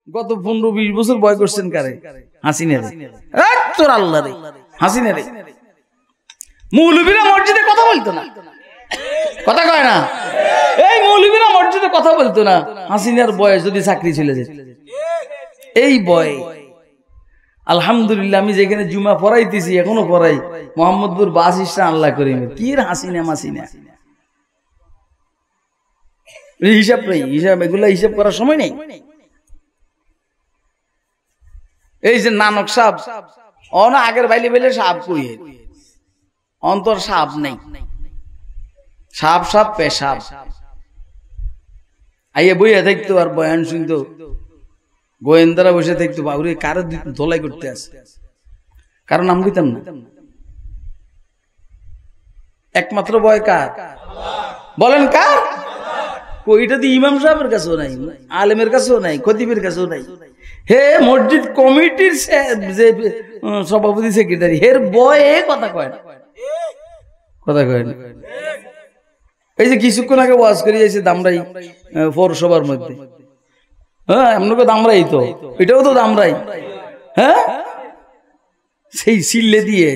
গত 15-20 বছর বয় করছেন কারে? হাসিনা রে। তোর আল্লাহ রে, হাসিনা রে। মৌলবীরা মসজিদে কথা বলতো না, কথা কয় না। এই মৌলবীরা মসজিদে কথা বলতো না, হাসিনার বয়স যদি চাকরি চলে যেত। এই বয় আলহামদুলিল্লাহ আমি যেখানে জুমা পড়াইতেছি এখনো পড়াই মোহাম্মদপুর বাস স্ট্যান্ড আল্লাহ করিম কি হাসিনা মাসিনা হিসাব নেই, হিসাব এগুলা হিসাব করার সময় নেই। এই যে নানক সাপ অনা আগের বাইলে বাইলে সাপ কই অন্তর সাপ নেই, সাপ সাপ পেশাব আইয়ে বইয়া দেখতো আর বয়ান শুনতো, গোয়েন্দারা বসে দেখতো বাবুরে কারো ধোলাই করতে আসে, কারণ নাম কইতাম না। একমাত্র ভয় কার? বলেন কার? ওইটা তো ইমাম সাহেবের কাছেও নাই, আলেমের কাছেও নাই, খতিবের কাছেও নাই। হে মসজিদ কমিটির যে সভাপতি সেক্রেটারি এর বয়ে কথা কয় না, কথা কয় না। এই যে কিছুক্ষণ আগে ওয়াজ করে যাইছে দামরাই পৌরসভার মধ্যে, হ্যাঁ আপনাকে দামরাই তো, এটাও তো দামরাই। হ্যাঁ সেই সিল্লে দিয়ে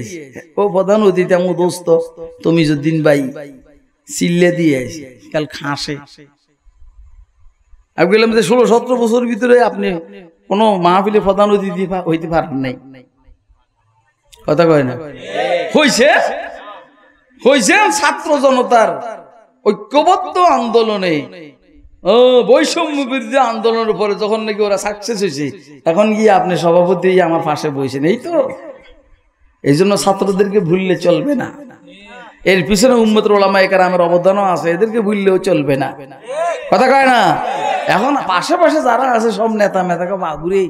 ও প্রধান অতিথি আমার দোস্ত তমিজুদ্দিন ভাই সিল্লে দিয়ে কাল খাসে। আমি বললাম যে 16-17 বছর ভিতরে আপনি কোন মাহফিলে প্রধান অতিথি হইতে পারেন নাই, কথা কয় না। হইছে হইছে ছাত্র জনতার ঐক্যবদ্ধ আন্দোলনে, বৈষম্য বিরোধী আন্দোলনের উপরে যখন নাকি ওরা সাকসেস হয়েছে, এখন গিয়ে আপনি সভাপতি আমার পাশে বসেছেন। এই তো এই জন্য ছাত্রদেরকে ভুললে চলবে না, এর পিছনে উম্মতের ওলামায়ে কেরামের অবদানও আছে, এদেরকে ভুললেও চলবে না, কথা কয় না। এখন পাশাপাশি যারা আছে সব নেতা মেতাকে বাবুরে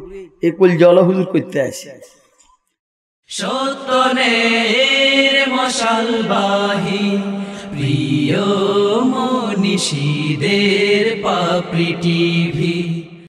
এই কলজলা হুজুর করতে আসে। সত্যনের মশালবাহী প্রিয় মনীষীদের পাপড়ি টিভি।